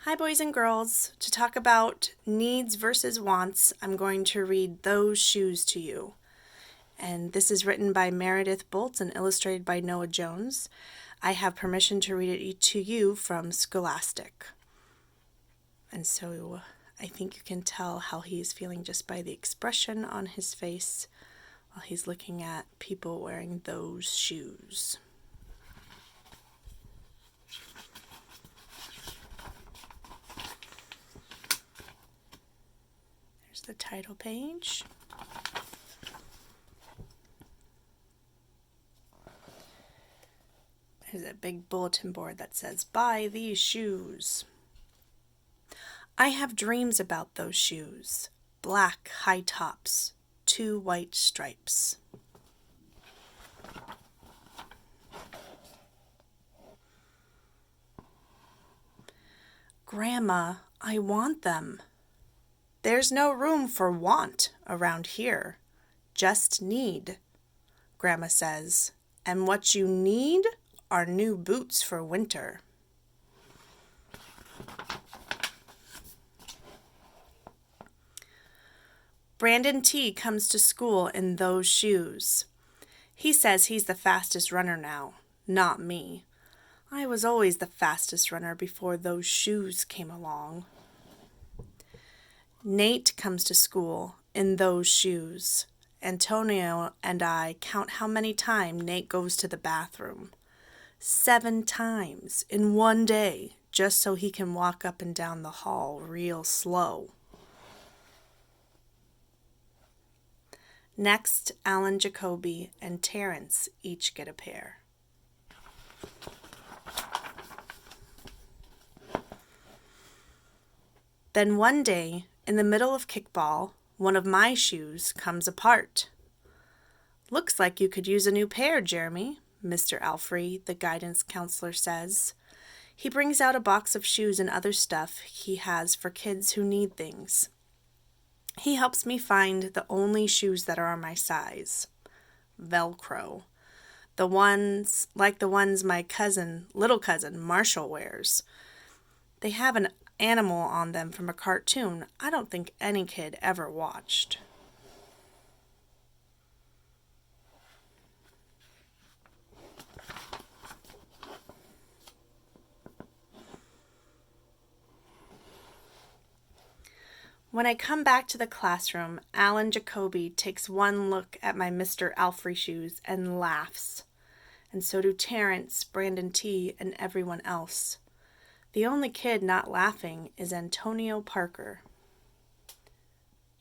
Hi, boys and girls. To talk about needs versus wants, I'm going to read Those Shoes to you. And this is written by Meredith Bolts and illustrated by Noah Jones. I have permission to read it to you from Scholastic. And so I think you can tell how he's feeling just by the expression on his face while he's looking at people wearing those shoes. There's the title page. There's a big bulletin board that says, "Buy these shoes." I have dreams about those shoes. Black high tops, 2 white stripes. Grandma, I want them. There's no room for want around here. Just need, Grandma says. And what you need are new boots for winter. Brandon T. comes to school in those shoes. He says he's the fastest runner now, not me. I was always the fastest runner before those shoes came along. Nate comes to school in those shoes. Antonio and I count how many times Nate goes to the bathroom. 7 times in one day, just so he can walk up and down the hall real slow. Next, Alan Jacoby and Terrence each get a pair. Then one day, in the middle of kickball, one of my shoes comes apart. "Looks like you could use a new pair, Jeremy," Mr. Alfrey, the guidance counselor, says. He brings out a box of shoes and other stuff he has for kids who need things. He helps me find the only shoes that are my size. Velcro. The ones my little cousin, Marshall wears. They have an animal on them from a cartoon I don't think any kid ever watched. When I come back to the classroom, Alan Jacoby takes one look at my Mr. Alfrey shoes and laughs. And so do Terrence, Brandon T., and everyone else. The only kid not laughing is Antonio Parker.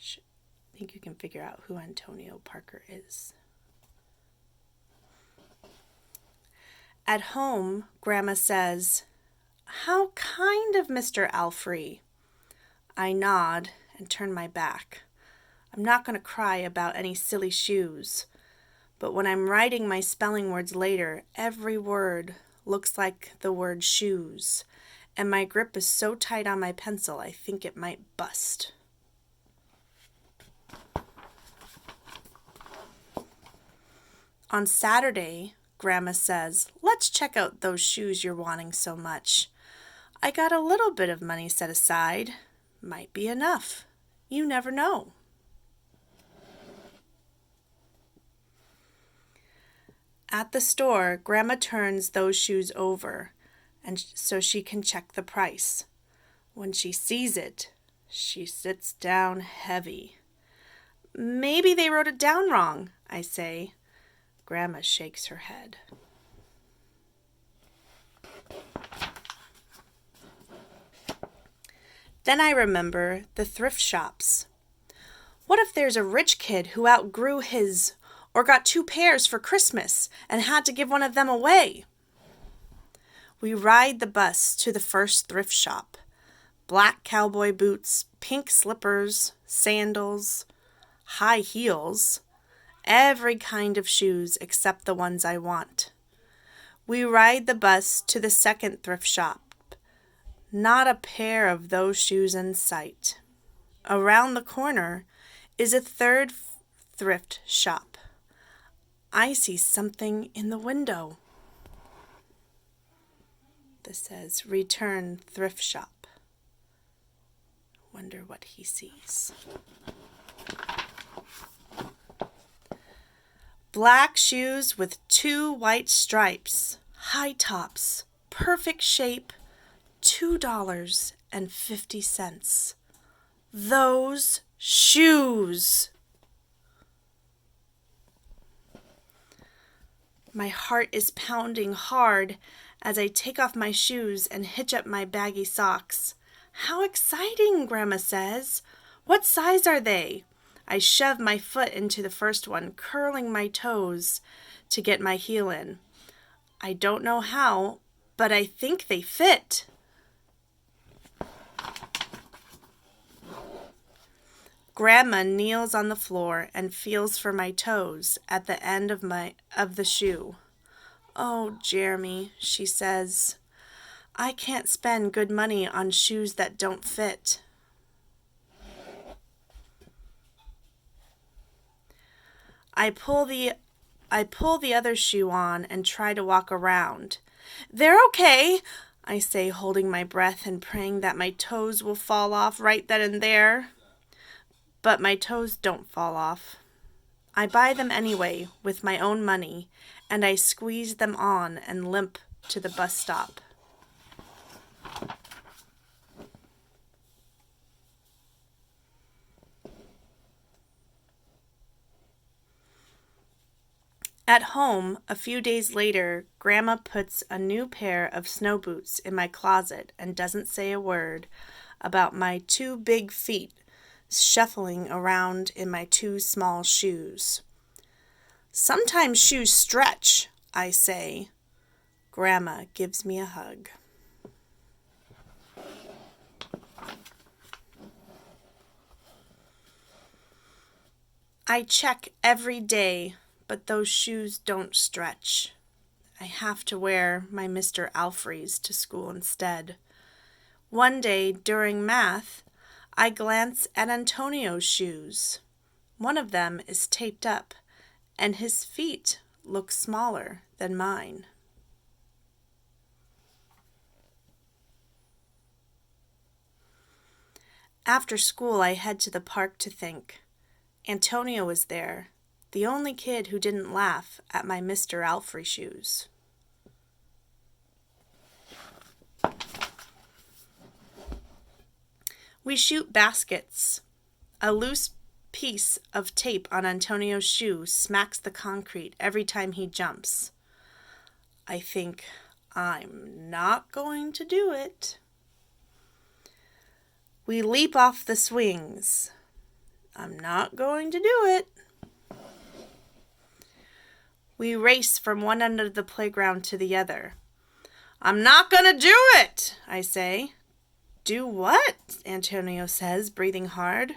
I think you can figure out who Antonio Parker is. At home, Grandma says, "How kind of Mr. Alfrey." I nod and turn my back. I'm not going to cry about any silly shoes, but when I'm writing my spelling words later, every word looks like the word shoes, and my grip is so tight on my pencil I think it might bust. On Saturday, Grandma says, "Let's check out those shoes you're wanting so much. I got a little bit of money set aside. Might be enough. You never know." At the store, Grandma turns those shoes over, and so she can check the price. When she sees it, she sits down heavy. "Maybe they wrote it down wrong," I say. Grandma shakes her head. Then I remember the thrift shops. What if there's a rich kid who outgrew his or got 2 pairs for Christmas and had to give one of them away? We ride the bus to the first thrift shop. Black cowboy boots, pink slippers, sandals, high heels, every kind of shoes except the ones I want. We ride the bus to the second thrift shop. Not a pair of those shoes in sight. Around the corner is a third thrift shop. I see something in the window. This says, "Return thrift shop." Wonder what he sees. Black shoes with 2 white stripes, high tops, perfect shape, $2.50. Those shoes! My heart is pounding hard as I take off my shoes and hitch up my baggy socks. How exciting, Grandma says. What size are they? I shove my foot into the first one, curling my toes to get my heel in. I don't know how, but I think they fit. Grandma kneels on the floor and feels for my toes at the end of the shoe. Oh, Jeremy, she says, I can't spend good money on shoes that don't fit. I pull the other shoe on and try to walk around. They're okay, I say, holding my breath and praying that my toes will fall off right then and there. But my toes don't fall off. I buy them anyway with my own money, and I squeeze them on and limp to the bus stop. At home, a few days later, Grandma puts a new pair of snow boots in my closet and doesn't say a word about my 2 big feet shuffling around in my 2 small shoes. Sometimes shoes stretch, I say. Grandma gives me a hug. I check every day, but those shoes don't stretch. I have to wear my Mr. Alfrey's to school instead. One day during math, I glance at Antonio's shoes. One of them is taped up, and his feet look smaller than mine. After school, I head to the park to think. Antonio was there, the only kid who didn't laugh at my Mr. Alfrey shoes. We shoot baskets. A loose piece of tape on Antonio's shoe smacks the concrete every time he jumps. I think, I'm not going to do it. We leap off the swings. I'm not going to do it. We race from one end of the playground to the other. I'm not going to do it, I say. Do what? Antonio says, breathing hard.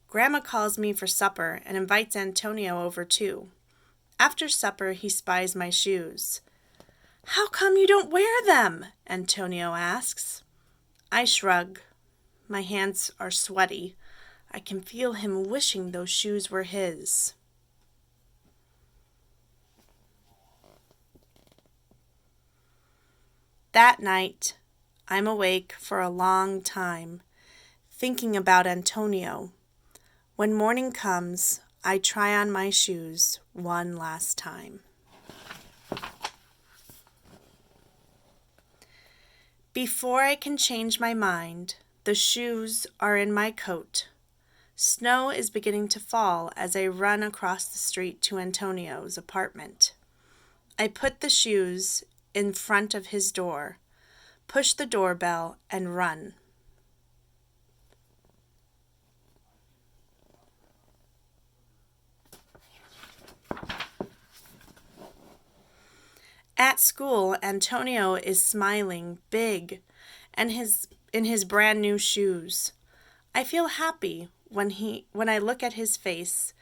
Grandma calls me for supper and invites Antonio over too. After supper, he spies my shoes. How come you don't wear them? Antonio asks. I shrug. My hands are sweaty. I can feel him wishing those shoes were his. That night, I'm awake for a long time, thinking about Antonio. When morning comes, I try on my shoes one last time. Before I can change my mind, the shoes are in my coat. Snow is beginning to fall as I run across the street to Antonio's apartment. I put the shoes in front of his door, push the doorbell, and run. At school, Antonio is smiling big and in his brand new shoes. I feel happy when I look at his face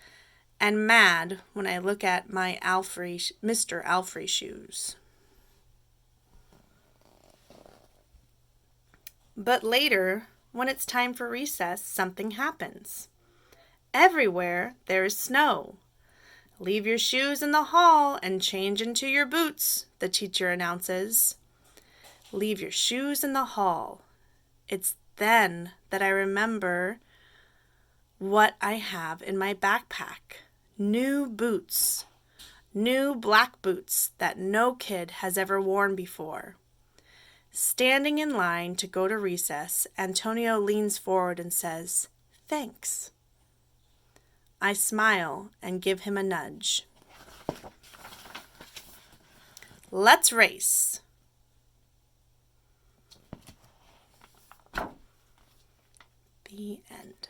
and mad when I look at my Mr. Alfrey shoes. But later, when it's time for recess, something happens. Everywhere there is snow. Leave your shoes in the hall and change into your boots, the teacher announces. Leave your shoes in the hall. It's then that I remember what I have in my backpack. New boots. New black boots that no kid has ever worn before. Standing in line to go to recess, Antonio leans forward and says, "Thanks." I smile and give him a nudge. Let's race. The end.